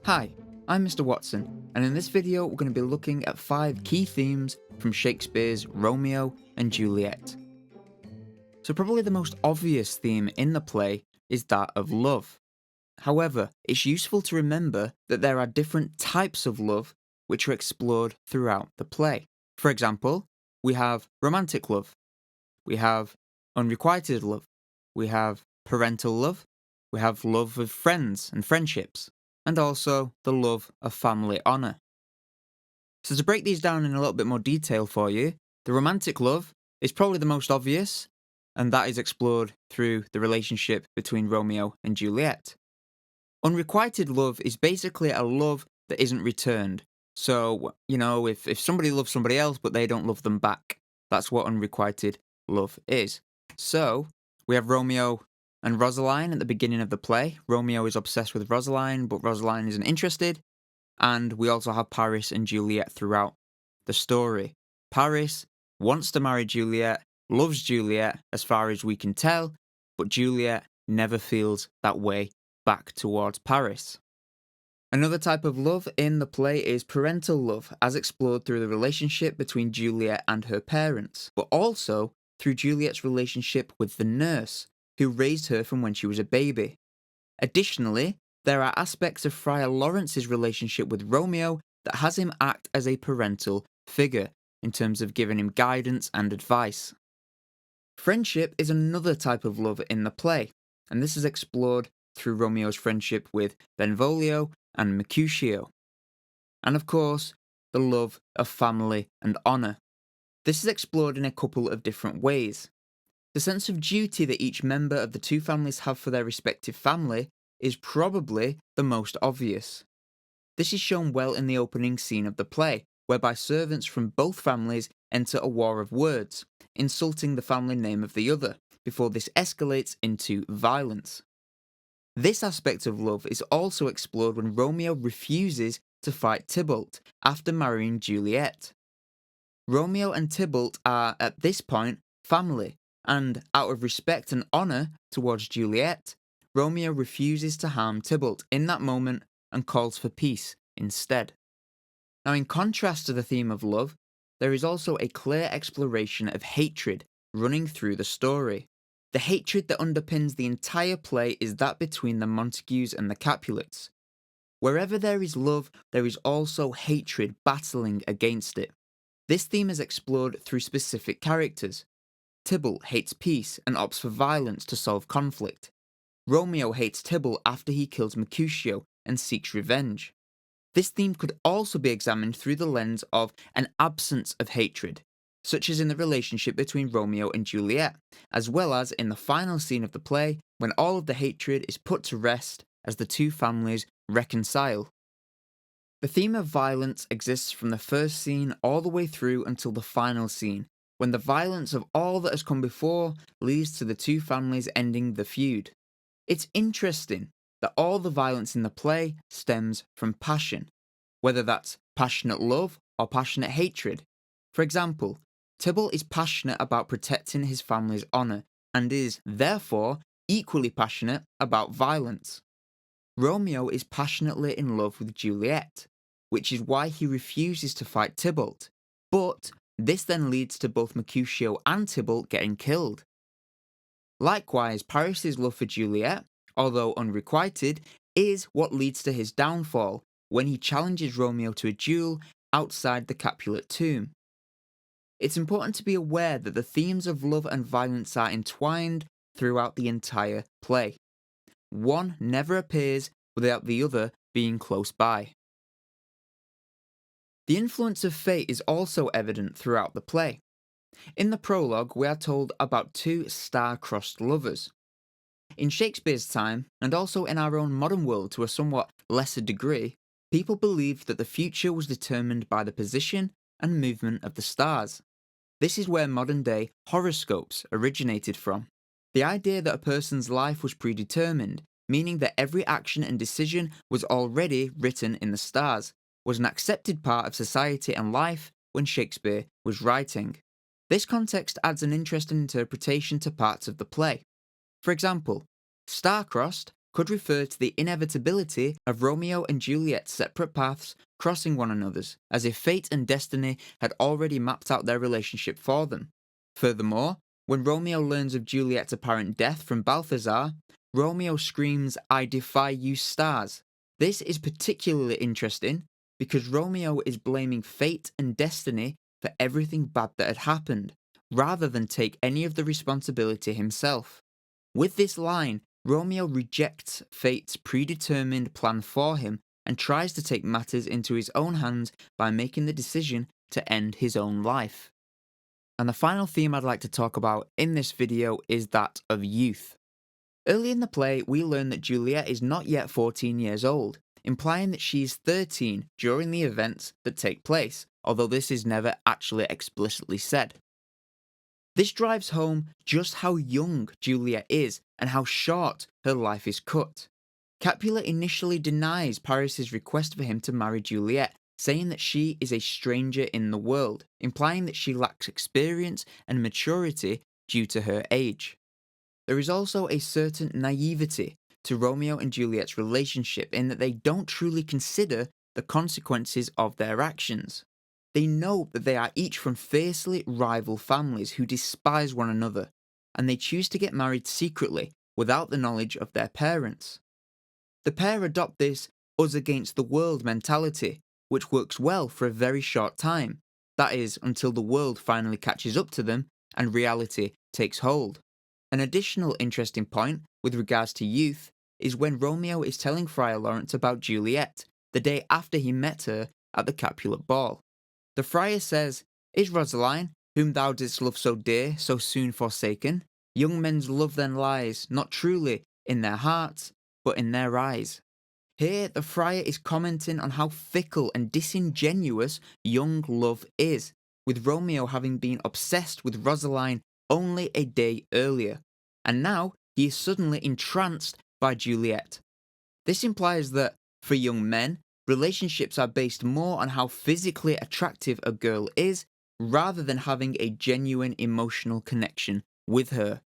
Hi, I'm Mr. Watson, and in this video we're going to be looking at 5 key themes from Shakespeare's Romeo and Juliet. So probably the most obvious theme in the play is that of love. However, it's useful to remember that there are different types of love which are explored throughout the play. For example, we have romantic love, we have unrequited love, we have parental love, we have love of friends and friendships, and also the love of family honour. So to break these down in a little bit more detail for you, the romantic love is probably the most obvious, and that is explored through the relationship between Romeo and Juliet. Unrequited love is basically a love that isn't returned. So, if somebody loves somebody else but they don't love them back, that's what unrequited love is. So, we have Romeo and Rosaline at the beginning of the play. Romeo is obsessed with Rosaline, but Rosaline isn't interested. And we also have Paris and Juliet throughout the story. Paris wants to marry Juliet, loves Juliet as far as we can tell, but Juliet never feels that way back towards Paris. Another type of love in the play is parental love, as explored through the relationship between Juliet and her parents, but also through Juliet's relationship with the nurse, who raised her from when she was a baby. Additionally, there are aspects of Friar Lawrence's relationship with Romeo that has him act as a parental figure, in terms of giving him guidance and advice. Friendship is another type of love in the play, and this is explored through Romeo's friendship with Benvolio and Mercutio. And of course, the love of family and honour. This is explored in a couple of different ways. The sense of duty that each member of the two families have for their respective family is probably the most obvious. This is shown well in the opening scene of the play, whereby servants from both families enter a war of words, insulting the family name of the other, before this escalates into violence. This aspect of love is also explored when Romeo refuses to fight Tybalt after marrying Juliet. Romeo and Tybalt are, at this point, family, and out of respect and honour towards Juliet, Romeo refuses to harm Tybalt in that moment and calls for peace instead. Now, in contrast to the theme of love, there is also a clear exploration of hatred running through the story. The hatred that underpins the entire play is that between the Montagues and the Capulets. Wherever there is love, there is also hatred battling against it. This theme is explored through specific characters. Tybalt hates peace and opts for violence to solve conflict. Romeo hates Tybalt after he kills Mercutio and seeks revenge. This theme could also be examined through the lens of an absence of hatred, such as in the relationship between Romeo and Juliet, as well as in the final scene of the play when all of the hatred is put to rest as the two families reconcile. The theme of violence exists from the first scene all the way through until the final scene, when the violence of all that has come before leads to the two families ending the feud. It's interesting that all the violence in the play stems from passion, whether that's passionate love or passionate hatred. For example, Tybalt is passionate about protecting his family's honour, and is, therefore, equally passionate about violence. Romeo is passionately in love with Juliet, which is why he refuses to fight Tybalt, but this then leads to both Mercutio and Tybalt getting killed. Likewise, Paris's love for Juliet, although unrequited, is what leads to his downfall when he challenges Romeo to a duel outside the Capulet tomb. It's important to be aware that the themes of love and violence are entwined throughout the entire play. One never appears without the other being close by. The influence of fate is also evident throughout the play. In the prologue, we are told about two star-crossed lovers. In Shakespeare's time, and also in our own modern world to a somewhat lesser degree, people believed that the future was determined by the position and movement of the stars. This is where modern-day horoscopes originated from. The idea that a person's life was predetermined, meaning that every action and decision was already written in the stars, was an accepted part of society and life when Shakespeare was writing. This context adds an interesting interpretation to parts of the play. For example, star-crossed could refer to the inevitability of Romeo and Juliet's separate paths crossing one another's, as if fate and destiny had already mapped out their relationship for them. Furthermore, when Romeo learns of Juliet's apparent death from Balthazar, Romeo screams, "I defy you stars." This is particularly interesting because Romeo is blaming fate and destiny for everything bad that had happened, rather than take any of the responsibility himself. With this line, Romeo rejects fate's predetermined plan for him and tries to take matters into his own hands by making the decision to end his own life. And the final theme I'd like to talk about in this video is that of youth. Early in the play, we learn that Juliet is not yet 14 years old, implying that she is 13 during the events that take place, although this is never actually explicitly said. This drives home just how young Juliet is and how short her life is cut. Capulet initially denies Paris's request for him to marry Juliet, saying that she is a stranger in the world, implying that she lacks experience and maturity due to her age. There is also a certain naivety to Romeo and Juliet's relationship in that they don't truly consider the consequences of their actions. They know that they are each from fiercely rival families who despise one another, and they choose to get married secretly without the knowledge of their parents. The pair adopt this us against the world mentality, which works well for a very short time, that is, until the world finally catches up to them and reality takes hold. An additional interesting point with regards to youth is when Romeo is telling Friar Lawrence about Juliet, the day after he met her at the Capulet ball. The friar says, "Is Rosaline, whom thou didst love so dear, so soon forsaken? Young men's love then lies, not truly in their hearts, but in their eyes." Here, the friar is commenting on how fickle and disingenuous young love is, with Romeo having been obsessed with Rosaline only a day earlier, and now he is suddenly entranced by Juliet. This implies that, for young men, relationships are based more on how physically attractive a girl is, rather than having a genuine emotional connection with her.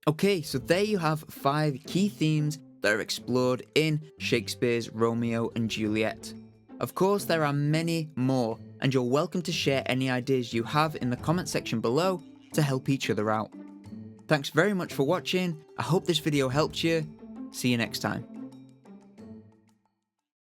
Okay, so there you have 5 key themes that are explored in Shakespeare's Romeo and Juliet. Of course, there are many more, and you're welcome to share any ideas you have in the comment section below to help each other out. Thanks very much for watching, I hope this video helped you, see you next time.